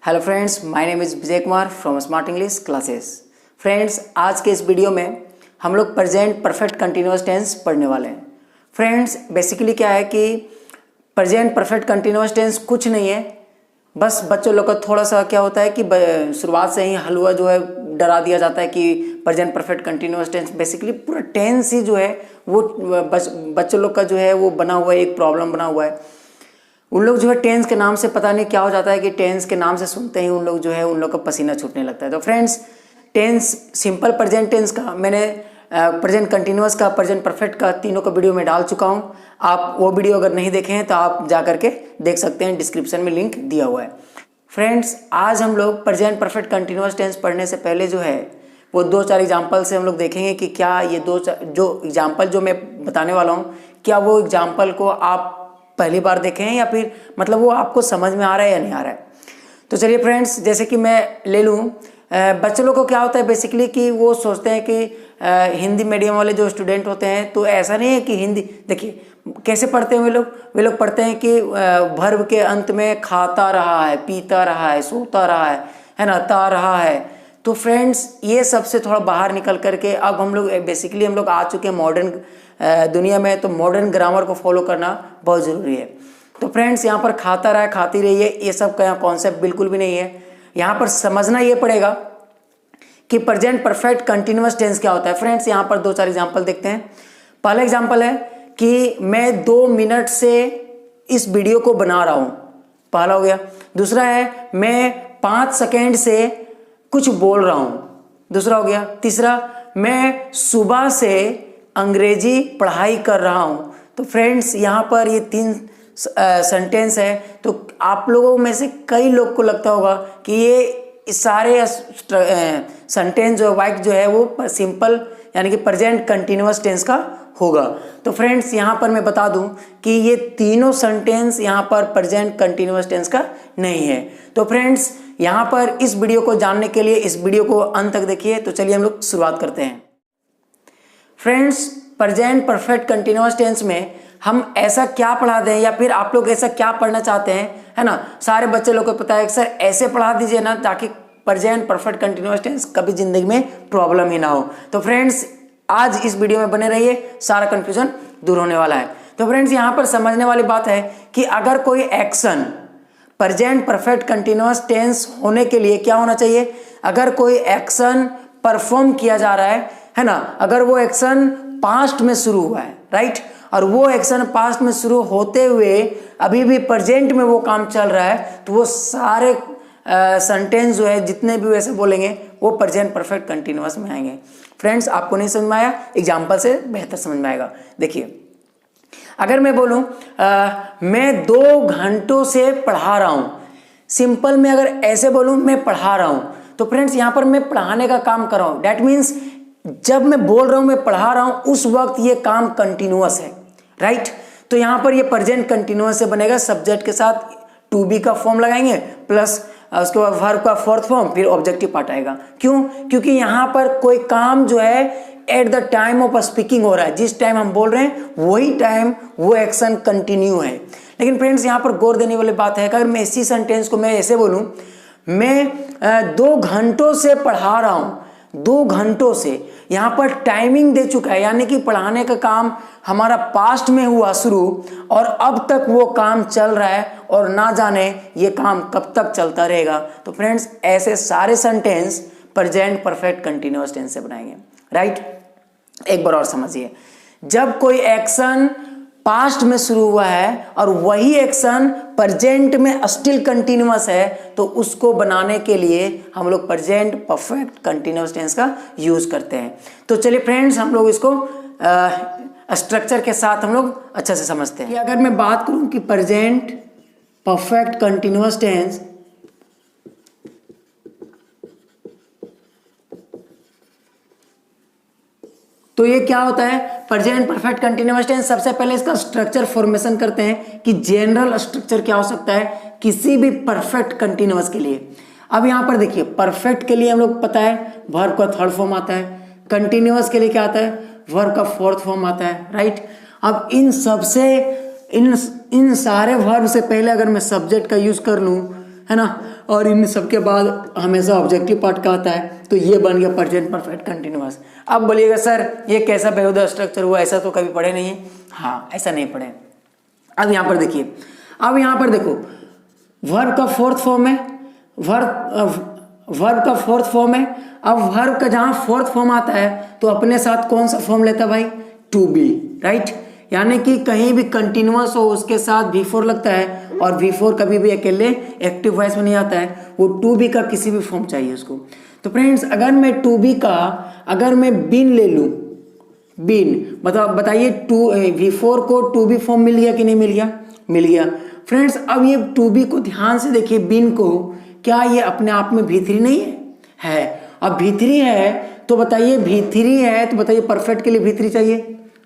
Hello friends, my name is Vijay Kumar from smart English classes. Friends, आज के इस video में हम लोग प्रेजेंट परफेक्ट कंटिन्यूअस टेंस पढ़ने वाले हैं। फ्रेंड्स, बेसिकली क्या है कि प्रेजेंट परफेक्ट कंटिन्यूअस टेंस कुछ नहीं है, बस बच्चों लोग का थोड़ा सा क्या होता है कि शुरुआत से ही हलवा जो है डरा दिया जाता है कि present perfect continuous tense. Basically पूरा टेंस ही जो है वो बच्चों लोग का जो है वो बना हुआ है, एक प्रॉब्लम बना हुआ है। उन लोग जो है टेंस के नाम से पता नहीं क्या हो जाता है कि टेंस के नाम से सुनते ही उन लोग जो है उन लोग का पसीना छूटने लगता है। तो friends, tense simple present tense का मैंने प्रेजेंट कंटिन्यूअस का, प्रेजेंट परफेक्ट का तीनों का वीडियो में डाल चुका हूं। आप वो वीडियो अगर नहीं देखे हैं तो आप जा करके देख सकते हैं, डिस्क्रिप्शन में लिंक दिया हुआ है। फ्रेंड्स, आज हम लोग प्रेजेंट परफेक्ट कंटिन्यूअस टेंस पढ़ने से पहले जो है वो 2-4 एग्जाम्पल से हम लोग देखेंगे कि क्या ये जो एग्जाम्पल जो मैं बताने वाला हूँ, क्या वो एग्जाम्पल को आप पहली बार देखें या फिर मतलब वो आपको समझ में आ रहा है या नहीं आ रहा है। तो चलिए फ्रेंड्स, जैसे कि मैं ले लूँ, बच्चों लोग को क्या होता है बेसिकली कि वो सोचते हैं कि हिंदी मीडियम वाले जो स्टूडेंट होते हैं, तो ऐसा नहीं है कि हिंदी, देखिए कैसे पढ़ते हैं वे लोग पढ़ते हैं कि वर्ब के अंत में खाता रहा है, पीता रहा है, सोता रहा है ना, ता रहा है। तो फ्रेंड्स, ये सबसे थोड़ा बाहर निकल करके अब हम लोग बेसिकली हम लोग आ चुके हैं मॉडर्न दुनिया में, तो मॉडर्न ग्रामर को फॉलो करना बहुत ज़रूरी है। तो फ्रेंड्स, यहाँ पर खाता रहा है, खाती रही है, ये सब का कॉन्सेप्ट बिल्कुल भी नहीं है। यहाँ पर समझना ये पड़ेगा कि प्रेजेंट परफेक्ट कंटिन्यूअस टेंस क्या होता है। फ्रेंड्स, यहाँ पर 2-4 एग्जाम्पल देखते हैं। पहला एग्जाम्पल है कि मैं 2 मिनट से इस वीडियो को बना रहा हूँ, पहला हो गया। दूसरा है मैं 5 सेकेंड से कुछ बोल रहा हूँ, दूसरा हो गया। तीसरा, मैं सुबह से अंग्रेजी पढ़ाई कर रहा हूँ। तो फ्रेंड्स, यहाँ पर ये 3 सेंटेंस है। तो आप लोगों में से कई लोग को लगता होगा कि ये सारे सेंटेंस जो वाक्य जो है वो सिंपल यानी कि प्रेजेंट कंटिन्यूअस टेंस का होगा। तो फ्रेंड्स, यहाँ पर मैं बता दूं कि ये तीनों सेंटेंस यहाँ पर प्रेजेंट कंटिन्यूअस टेंस का नहीं है। तो फ्रेंड्स, यहाँ पर इस वीडियो को जानने के लिए इस वीडियो को अंत तक देखिए। तो चलिए हम लोग शुरुआत करते हैं। Friends, present perfect continuous tense में हम ऐसा क्या पढ़ा दें या फिर आप लोग ऐसा क्या पढ़ना चाहते हैं, है ना। सारे बच्चे लोग को पता है कि सर ऐसे पढ़ा दीजिए ना ताकि प्रेजेंट परफेक्ट कंटिन्यूअस टेंस कभी जिंदगी में प्रॉब्लम ही ना हो। तो फ्रेंड्स, आज इस वीडियो में बने रहिए, सारा कंफ्यूजन दूर होने वाला है। तो फ्रेंड्स, यहाँ पर समझने वाली बात है कि अगर कोई action present perfect continuous tense होने के लिए क्या होना चाहिए, अगर कोई एक्शन परफॉर्म किया जा रहा है ना, अगर वो एक्शन पास्ट में शुरू हुआ है, राइट, और वो एक्शन पास्ट में शुरू होते हुए अभी भी प्रेजेंट में वो काम चल रहा है, तो वो सारे सेंटेंस जो है जितने भी वैसे बोलेंगे वो प्रेजेंट परफेक्ट कंटिन्यूअस में आएंगे। फ्रेंड्स, आपको नहीं समझ में आया, एग्जाम्पल से बेहतर समझ में आएगा। देखिए, अगर मैं बोलूं मैं 2 घंटों से पढ़ा रहा हूं, सिंपल में अगर ऐसे बोलूं मैं पढ़ा रहा हूं, तो फ्रेंड्स यहाँ पर मैं पढ़ाने का काम कर रहा हूं। दैट मीन्स जब मैं बोल रहा हूं, मैं पढ़ा रहा हूं, उस वक्त ये काम कंटिन्यूअस है, राइट। तो यहाँ पर ये प्रेजेंट कंटिन्यूअस से बनेगा, सब्जेक्ट के साथ टू बी का फॉर्म लगाएंगे प्लस उसके बाद वर्ब का फोर्थ फॉर्म, फिर ऑब्जेक्टिव पार्ट आएगा। क्यों? क्योंकि यहाँ पर कोई काम जो है at the time of speaking हो रहा है, जिस टाइम हम बोल रहे हैं वही टाइम वो एक्शन कंटिन्यू है। लेकिन फ्रेंड्स, यहाँ पर गौर देने वाली बात है कि अगर मैं इसी सेंटेंस को मैं ऐसे बोलूं, मैं 2 घंटों से पढ़ा रहा हूं, 2 घंटों से, यहाँ पर टाइमिंग दे चुका है, यानी कि पढ़ाने का काम हमारा पास्ट में हुआ शुरू और अब तक वो काम चल रहा है और ना जाने ये काम कब तक चलता रहेगा। तो फ्रेंड्स, ऐसे सारे sentence present perfect continuous tense से बनाएंगे, राइट। एक बार और समझिए, जब कोई एक्शन पास्ट में शुरू हुआ है और वही एक्शन प्रेजेंट में स्टिल कंटिन्यूअस है, तो उसको बनाने के लिए हम लोग प्रेजेंट परफेक्ट कंटिन्यूअस टेंस का यूज करते हैं। तो चलिए फ्रेंड्स, हम लोग इसको स्ट्रक्चर के साथ हम लोग अच्छे से समझते हैं। कि अगर मैं बात करूं कि प्रेजेंट परफेक्ट कंटिन्यूअस टेंस, तो ये क्या होता है प्रेजेंट परफेक्ट कंटिन्यूअस टेंस। सबसे पहले इसका स्ट्रक्चर फॉर्मेशन करते हैं कि जनरल स्ट्रक्चर क्या हो सकता है किसी भी परफेक्ट कंटिन्यूअस के लिए। अब यहाँ पर देखिए, परफेक्ट के लिए हम लोग पता है वर्ब का थर्ड फॉर्म आता है, कंटिन्यूअस के लिए क्या आता है, वर्ब का फोर्थ फॉर्म आता है, राइट। अब इन सबसे इन सारे वर्ब से पहले अगर मैं सब्जेक्ट का यूज कर लूँ है ना, और इन सबके बाद हमेशा ऑब्जेक्टिव पार्ट का आता है, तो ये बन गया प्रेजेंट परफेक्ट कंटिन्यूअस। अब बोलिएगा सर ये कैसा बेहुदा स्ट्रक्चर हुआ, ऐसा तो कभी पढ़े नहीं है। हाँ, ऐसा नहीं पढ़े। अब यहाँ पर देखिए, अब यहाँ पर देखो वर्ब का फोर्थ फॉर्म है, वर्ब का फोर्थ फॉर्म है। अब वर्ब का जहाँ फोर्थ फॉर्म आता है तो अपने साथ कौन सा फॉर्म लेता है भाई, टू बी, राइट। यानी कि कहीं भी कंटिन्यूअस हो उसके साथ V4 लगता है, और V4 कभी भी अकेले एक्टिव वॉइस में नहीं आता है, वो टू बी का किसी भी फॉर्म चाहिए उसको। तो फ्रेंड्स अगर मैं टू बी का अगर मैं बिन ले लूँ, बिन बताइए V4 को टू बी फॉर्म मिल गया कि नहीं मिल गया, मिल गया। फ्रेंड्स अब ये टू बी को ध्यान से देखिए, बिन को, क्या ये अपने आप में V3 नहीं है? अब V3 है तो बताइए, V3 है तो बताइए परफेक्ट के लिए V3 चाहिए,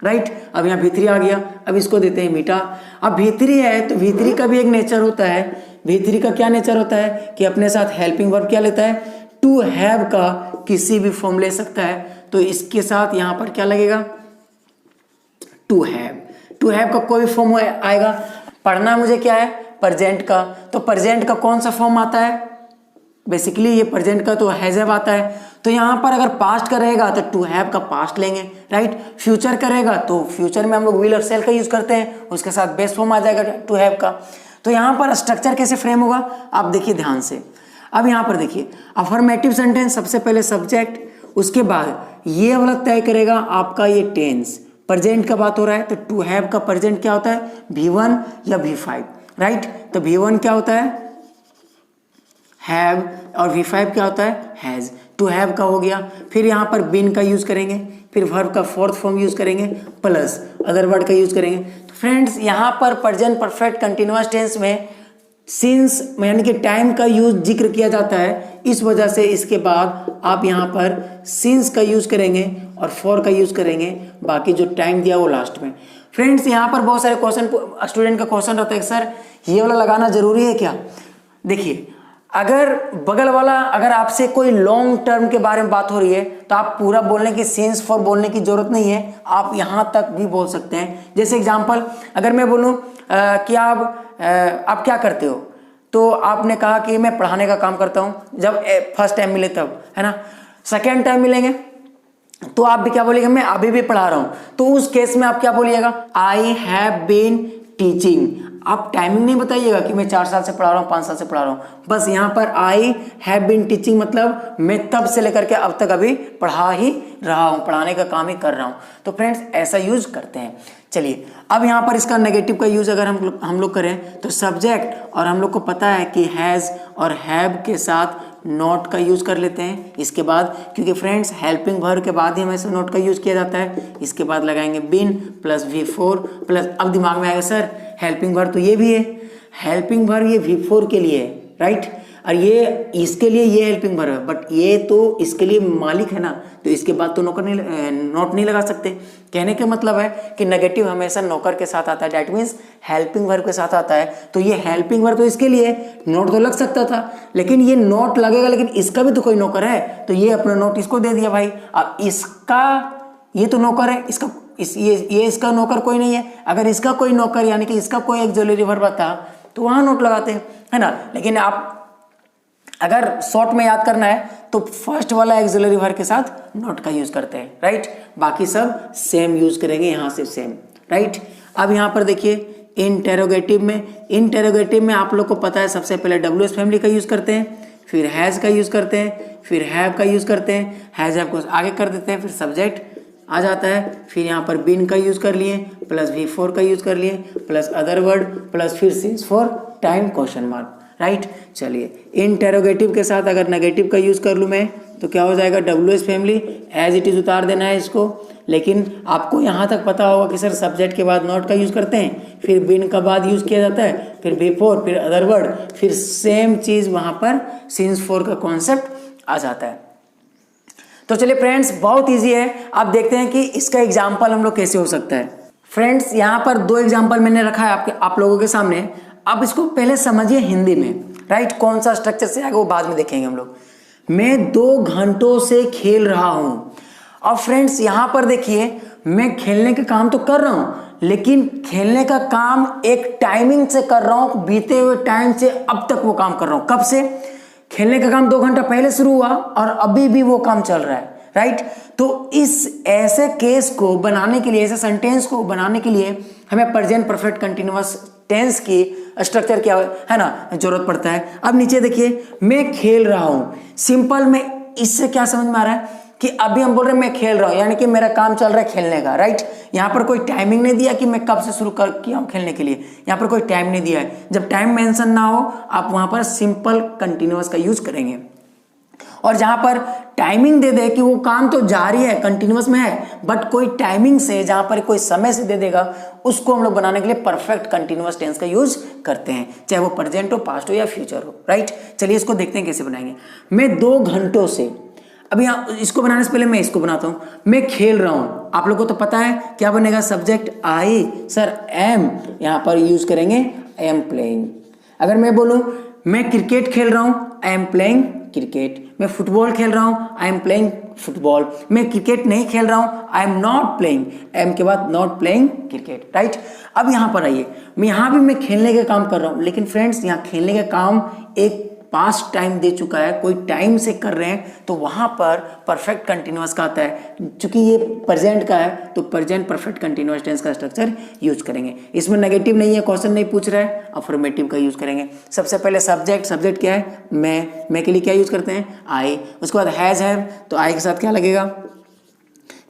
राइट। अब यहाँ V3 आ गया, अब इसको देते हैं मीठा। अब V3 है तो V3 का भी एक नेचर होता है, V3 का क्या नेचर होता है कि अपने साथ हेल्पिंग वर्ब क्या लेता है, टू हैव का किसी भी फॉर्म ले सकता है। तो इसके साथ यहाँ पर क्या लगेगा, टू हैव। टू हैव का कोई फॉर्म आएगा। पढ़ना मुझे क्या है, प्रेजेंट का, तो प्रेजेंट का कौन सा फॉर्म आता है, बेसिकली ये प्रेजेंट का तो हैज हैव आता है। तो यहाँ पर अगर पास्ट का रहेगा तो टू हैव का पास्ट लेंगे, राइट। फ्यूचर करेगा तो फ्यूचर में हम लोग विल और सेल का यूज करते हैं, उसके साथ बेस फॉर्म आ जाएगा टू हैव का। तो यहाँ पर स्ट्रक्चर कैसे फ्रेम होगा आप देखिए ध्यान से। अब यहाँ पर देखिए, अफर्मेटिव सेंटेंस सबसे पहले सब्जेक्ट, उसके बाद ये वाला तय करेगा आपका ये टेंस। प्रेजेंट का बात हो रहा है तो टू हैव का प्रेजेंट क्या होता है, V1 या V5, राइट। तो V1 क्या होता है, हैव, और V5 क्या होता है, हैज। टू हैव का हो गया, फिर यहाँ पर बिन का यूज करेंगे, फिर वर्ब का फोर्थ फॉर्म यूज करेंगे, प्लस अदर वर्ड का यूज करेंगे। तो फ्रेंड्स यहाँ पर प्रेजेंट परफेक्ट कंटिन्यूअस टेंस में सिंस यानी कि टाइम का यूज जिक्र किया जाता है, इस वजह से इसके बाद आप यहाँ पर सिंस का यूज करेंगे और फॉर का यूज करेंगे, बाकी जो टाइम दिया वो लास्ट में। फ्रेंड्स यहाँ पर बहुत सारे क्वेश्चन स्टूडेंट का क्वेश्चन रहता है, सर ये वाला लगाना जरूरी है क्या। देखिए अगर बगल वाला अगर आपसे कोई लॉन्ग टर्म के बारे में बात हो रही है तो आप पूरा बोलने की सिंस फॉर बोलने की जरूरत नहीं है, आप यहाँ तक भी बोल सकते हैं। जैसे एग्जांपल अगर मैं बोलूँ कि आप क्या करते हो, तो आपने कहा कि मैं पढ़ाने का काम करता हूँ, जब फर्स्ट टाइम मिले तब, है ना। सेकेंड टाइम मिलेंगे तो आप भी क्या बोलिएगा, मैं अभी भी पढ़ा रहा हूँ, तो उस केस में आप क्या बोलिएगा, आई हैव बीन टीचिंग। आप टाइमिंग नहीं बताइएगा कि मैं 4 साल से पढ़ा रहा हूँ, 5 साल से पढ़ा रहा हूँ, बस यहाँ पर आई हैव बीन टीचिंग मतलब मैं तब से लेकर के अब तक अभी पढ़ा ही रहा हूँ, पढ़ाने का काम ही कर रहा हूँ। तो फ्रेंड्स ऐसा यूज करते हैं। चलिए अब यहाँ पर इसका नेगेटिव का यूज अगर हम लोग करें तो सब्जेक्ट, और हम लोग को पता है कि हैज़ और हैव के साथ नॉट का यूज कर लेते हैं इसके बाद, क्योंकि फ्रेंड्स हेल्पिंग वर्ब के बाद ही हमेशा नॉट का यूज किया जाता है। इसके बाद लगाएंगे बिन प्लस V4 प्लस, अब दिमाग में आएगा सर हेल्पिंग वर्ब तो ये भी है, हेल्पिंग वर्ब ये V4 के लिए है, राइट, और ये इसके लिए ये हेल्पिंग वर्ब है, बट ये तो इसके लिए मालिक है ना, तो इसके बाद तो नौकर नहीं, नॉट नहीं लगा सकते। कहने का मतलब है कि नेगेटिव हमेशा नौकर के साथ आता है, डैट मीन्स हेल्पिंग वर्ब के साथ आता है। तो ये हेल्पिंग वर्ब तो इसके लिए नोट तो लग सकता था, लेकिन ये नोट लगेगा, लेकिन इसका भी तो कोई नौकर है, तो ये अपना नोट इसको दे दिया भाई। अब इसका ये तो नौकर है, इसका ये इसका नौकर कोई नहीं है। अगर इसका कोई नौकर यानी कि इसका कोई ऑक्सिलरी वर्ब आता तो वहां नोट लगाते हैं, है ना। लेकिन आप अगर शॉर्ट में याद करना है तो फर्स्ट वाला ऑक्सिलरी वर्ब के साथ नोट का यूज करते हैं, राइट। बाकी सब सेम यूज करेंगे, यहाँ से सेम, राइट। अब यहाँ पर देखिए इंटेरोगेटिव में आप लोग को पता है सबसे पहले WH फैमिली का यूज करते हैं, फिर हैज का यूज करते हैं, फिर हैव का यूज करते हैं, हैज हैव को आगे कर देते हैं, फिर सब्जेक्ट आ जाता है, फिर यहाँ पर बिन का यूज कर लिए, प्लस V4 का यूज कर लिए, प्लस अदर वर्ड, प्लस फिर since for time question mark, right. चलिए इंटेरोगेटिव के साथ अगर नेगेटिव का यूज कर लूँ मैं तो क्या हो जाएगा, WH family as it is उतार देना है इसको। लेकिन आपको यहाँ तक पता होगा कि सर सब्जेक्ट के बाद नॉट का यूज करते हैं, फिर बिन का बाद यूज किया जाता है, फिर V4, फिर अदर वर्ड, फिर सेम चीज वहाँ पर सिंस फॉर का कॉन्सेप्ट आ जाता है। तो चलिए फ्रेंड्स बहुत इजी है, आप देखते हैं कि इसका एग्जाम्पल हम लोग कैसे हो सकता है। फ्रेंड्स यहाँ पर 2 एग्जाम्पल मैंने रखा है आप लोगों के सामने, आप इसको पहले समझिए हिंदी में, राइट। कौन सा स्ट्रक्चर से आगे वो बाद में देखेंगे हम लोग। मैं 2 घंटों से खेल रहा हूं। और फ्रेंड्स यहाँ पर देखिए मैं खेलने का काम तो कर रहा हूं, लेकिन खेलने का काम एक टाइमिंग से कर रहा हूं, बीते हुए टाइम से अब तक वो काम कर रहा हूं। कब से? खेलने का काम 2 घंटा पहले शुरू हुआ और अभी भी वो काम चल रहा है, राइट। तो इस ऐसे केस को बनाने के लिए, ऐसे सेंटेंस को बनाने के लिए हमें प्रेजेंट परफेक्ट कंटिन्यूअस टेंस की स्ट्रक्चर क्या है ना जरूरत पड़ता है। अब नीचे देखिए, मैं खेल रहा हूं। सिंपल में इससे क्या समझ में आ रहा है कि अभी हम बोल रहे हैं मैं खेल रहा हूं, यानी कि मेरा काम चल रहा है खेलने का, राइट। यहां पर कोई टाइमिंग नहीं दिया कि मैं कब से शुरू कर किया हूं खेलने के लिए, यहां पर कोई टाइम नहीं दिया है। जब टाइम मेंशन ना हो, आप वहां पर सिंपल कंटिन्यूअस का यूज करेंगे। और जहां पर टाइमिंग दे दे कि वो काम तो जारी है, कंटिन्यूअस में है, बट कोई टाइमिंग से, जहां पर कोई समय से दे देगा, उसको हम लोग बनाने के लिए परफेक्ट कंटिन्यूअस टेंस का यूज करते हैं, चाहे वो प्रेजेंट हो, पास्ट हो या फ्यूचर हो, राइट। चलिए इसको देखते हैं कैसे बनाएंगे। मैं 2 घंटों से, अभी इसको बनाने से पहले मैं इसको बनाता हूं। मैं खेल रहा हूं, आप लोगों को तो पता है क्या बनेगा, सब्जेक्ट आई, सर एम, यहां पर यूज करेंगे आई एम प्लेइंग। अगर मैं बोलूं मैं क्रिकेट खेल रहा हूं, आई एम प्लेइंग क्रिकेट। मैं फुटबॉल खेल रहा हूं, आई एम प्लेइंग फुटबॉल। मैं क्रिकेट नहीं खेल रहा हूं, I am not playing, am के बाद नॉट प्लेइंग क्रिकेट, राइट। अब यहां पर आइए, यहां भी मैं खेलने का काम कर रहा हूं, लेकिन फ्रेंड्स यहां खेलने का काम एक पास्ट टाइम दे चुका है, कोई टाइम से कर रहे हैं, तो वहां पर परफेक्ट कंटिन्यूअस का आता है। चूंकि ये प्रेजेंट का है तो प्रेजेंट परफेक्ट कंटिन्यूअस टेंस का स्ट्रक्चर यूज करेंगे। इसमें नेगेटिव नहीं है, क्वेश्चन नहीं पूछ रहा है, अफर्मेटिव का यूज करेंगे। सबसे पहले सब्जेक्ट क्या है, मैं के लिए क्या यूज करते हैं, आई। उसके बाद हैज हैव, तो आई के साथ क्या लगेगा,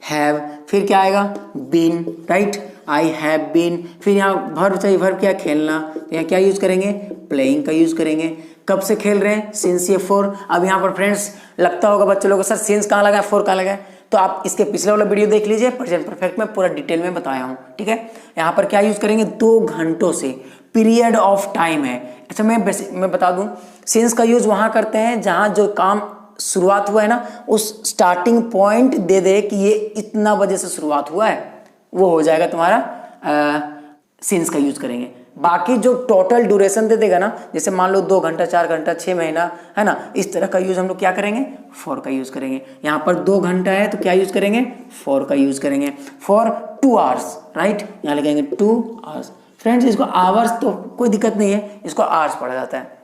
हैव। फिर क्या आएगा, been, right, I have been. फिर यहाँ वर्ब चाहिए, वर्ब क्या, खेलना, तो यहाँ क्या यूज करेंगे, प्लेइंग का यूज करेंगे। कब से खेल रहे हैं, सिंस, ये फोर। अब यहाँ पर फ्रेंड्स लगता होगा बच्चों लोगों को, सर सिंस कहाँ लगा है, फोर कहाँ लगा है, तो आप इसके पिछले वाला वीडियो देख लीजिए, प्रेजेंट परफेक्ट में पूरा डिटेल में बताया हूँ, ठीक है। यहाँ पर क्या यूज करेंगे, 2 घंटों से, पीरियड ऑफ टाइम है। अच्छा मैं बता दूं, सिंस का यूज वहां करते हैं जहां जो काम शुरुआत हुआ है ना, उस स्टार्टिंग पॉइंट दे दे कि ये इतना बजे से शुरुआत हुआ है, वो हो जाएगा तुम्हारा सिंस का यूज करेंगे। बाकी जो टोटल ड्यूरेशन दे देगा ना, जैसे मान लो 2 घंटा, 4 घंटा, 6 महीना, है ना, इस तरह का यूज हम लोग क्या करेंगे, फॉर का यूज करेंगे। यहाँ पर 2 घंटा है तो क्या यूज करेंगे, फॉर का यूज करेंगे। फॉर 2 आवर्स, राइट, यहाँ लिखेंगे 2 आवर्स। फ्रेंड्स इसको आवर्स तो कोई दिक्कत नहीं है, इसको आवर्स पढ़ा जाता है।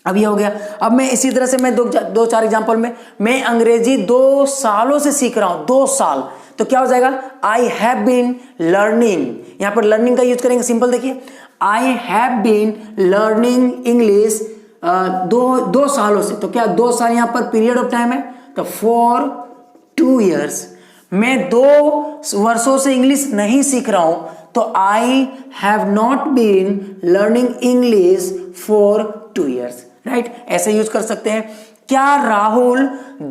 अब ये हो गया। अब मैं इसी तरह से मैं 2-4 एग्जाम्पल में, मैं अंग्रेजी 2 सालों से सीख रहा हूं, 2 साल, तो क्या हो जाएगा, आई हैव बीन लर्निंग। यहां पर लर्निंग का यूज करेंगे, सिंपल देखिए, I have been learning English 2 सालों से, तो क्या 2 साल यहां पर पीरियड ऑफ टाइम है, तो फॉर 2 years। मैं 2 वर्षों से इंग्लिश नहीं सीख रहा हूं, तो I have not been learning English for 2 years, right. ऐसे यूज कर सकते हैं। क्या राहुल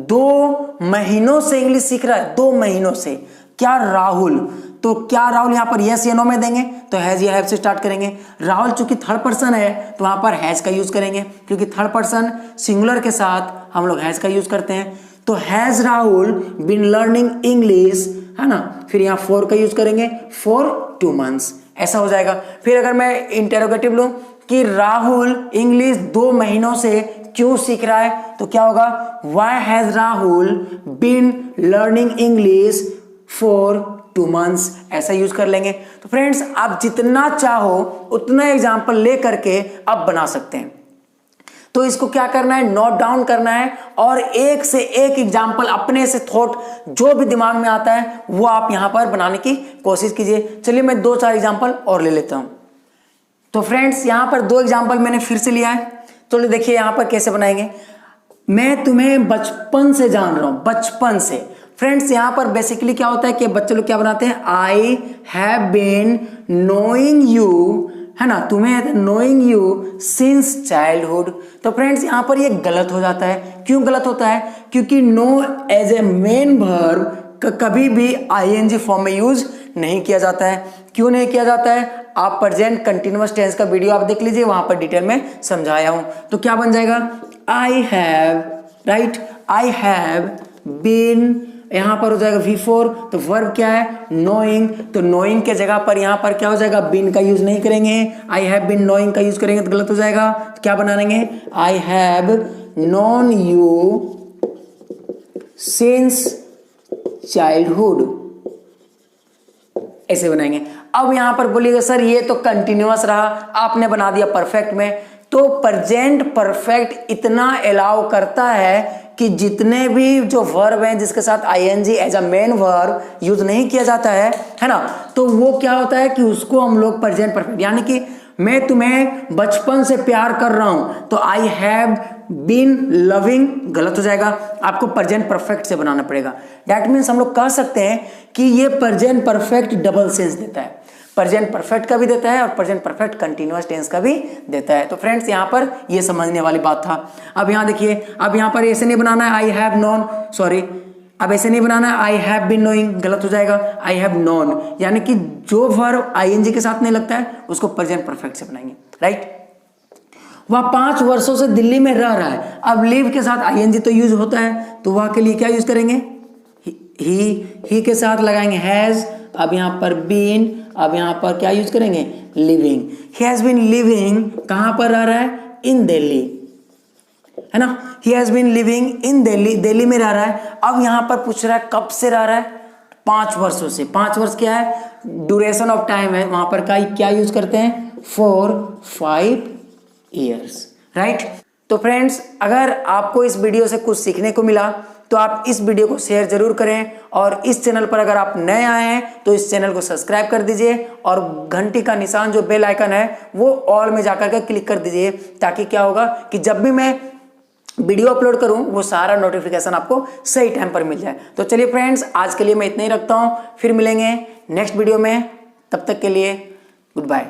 2 महीनों से इंग्लिश सीख रहा है, 2 महीनों से, क्या राहुल, तो क्या राहुल यहां पर यस या नो में देंगे, तो हैज या हैव से स्टार्ट करेंगे। राहुल चूंकि थर्ड पर्सन है तो वहां पर हैज का यूज करेंगे, क्योंकि थर्ड पर्सन सिंगुलर के साथ हम लोग हैज का यूज करते हैं। तो has Rahul been learning English, है ना, फिर यहां फॉर का यूज करेंगे, फॉर 2 months, ऐसा हो जाएगा। फिर अगर मैं इंटेरोगेटिव लूं कि राहुल इंग्लिश 2 महीनों से क्यों सीख रहा है, तो क्या होगा, why has Rahul been learning English for 2 months, ऐसा यूज कर लेंगे। तो फ्रेंड्स आप जितना चाहो उतना एग्जाम्पल ले करके आप बना सकते हैं। तो इसको क्या करना है, नोट डाउन करना है, और एक से एक एग्जाम्पल अपने से थॉट जो भी दिमाग में आता है वो आप यहां पर बनाने की कोशिश कीजिए। चलिए मैं 2-4 एग्जाम्पल और ले लेता हूं। तो फ्रेंड्स यहां पर 2 एग्जाम्पल मैंने फिर से लिया है, तो देखिए यहां पर कैसे बनाएंगे। मैं तुम्हें बचपन से जान रहा हूं, बचपन से। फ्रेंड्स यहां पर बेसिकली क्या होता है कि बच्चे लोग क्या बनाते हैं, I have been knowing you, है ना, तुम्हें नोइंग यू सिंस चाइल्डहुड। तो फ्रेंड्स यहां पर ये गलत हो जाता है। क्यों गलत होता है, क्योंकि no as a main verb कभी भी आईएनजी फॉर्म में यूज नहीं किया जाता है। क्यों नहीं किया जाता है, आप प्रेजेंट कंटिन्यूअस टेंस का वीडियो आप देख लीजिए, वहां पर डिटेल में समझाया हूं। तो क्या बन जाएगा, I have, right, I have been, यहां पर हो जाएगा V4, तो वर्ब क्या है, नोइंग, तो नोइंग के जगह पर यहां पर क्या हो जाएगा, बीन का यूज नहीं करेंगे, आई हैव बीन नोइंग का यूज करेंगे तो गलत हो जाएगा। तो क्या बना लेंगे, I have known you since childhood, ऐसे बनाएंगे। अब यहां पर बोलिएगा सर ये तो कंटिन्यूअस रहा, आपने बना दिया परफेक्ट में। तो प्रेजेंट परफेक्ट इतना अलाउ करता है कि जितने भी जो वर्ब हैं जिसके साथ ING as a main verb use नहीं किया जाता है ना, तो वो क्या होता है कि उसको हम लोग प्रेजेंट परफेक्ट, यानी कि मैं तुम्हें बचपन से प्यार कर रहा हूं तो आई हैव बीन लविंग गलत हो जाएगा, आपको प्रेजेंट परफेक्ट से बनाना पड़ेगा। दैट मीन्स हम लोग कह सकते हैं कि ये प्रेजेंट परफेक्ट डबल सेंस देता है, प्रेजेंट परफेक्ट का भी देता है और प्रेजेंट परफेक्ट कंटीन्यूअस टेंस का भी देता है। तो फ्रेंड्स यहाँ पर ये समझने वाली बात था। अब यहाँ देखिए, अब यहाँ पर ऐसे नहीं बनाना है आई हैव नोन, सॉरी अब ऐसे नहीं बनाना है आई हैव बीन नोइंग, गलत हो जाएगा, आई हैव नोन, यानी कि जो वर्ब आईएनजी के साथ नहीं लगता है उसको प्रेजेंट परफेक्ट से बनाएंगे, राइट। वह 5 वर्षों से दिल्ली में रह रहा है, अब लिव के साथ आईएनजी तो यूज होता है, तो वह के लिए क्या यूज करेंगे, ही के साथ लगाएंगे हैज, अब यहाँ पर बीन, अब यहाँ पर क्या यूज करेंगे, living. He has been living, कहां पर रह रहा है, इन दिल्ली, है ना, he has been living in Delhi, Delhi में रह रहा है। अब यहां पर पूछ रहा है कब से रह रहा है, 5 वर्षों से। 5 वर्ष क्या है, ड्यूरेशन ऑफ टाइम है, वहां पर क्या यूज करते हैं, 4 5 ईयर्स, राइट। तो फ्रेंड्स अगर आपको इस वीडियो से कुछ सीखने को मिला तो आप इस वीडियो को शेयर जरूर करें, और इस चैनल पर अगर आप नए आए हैं तो इस चैनल को सब्सक्राइब कर दीजिए और घंटी का निशान जो बेल आइकन है वो ऑल में जाकर के क्लिक कर दीजिए, ताकि क्या होगा कि जब भी मैं वीडियो अपलोड करूं वो सारा नोटिफिकेशन आपको सही टाइम पर मिल जाए। तो चलिए फ्रेंड्स आज के लिए मैं इतना ही रखता हूं, फिर मिलेंगे नेक्स्ट वीडियो में, तब तक के लिए गुड बाय।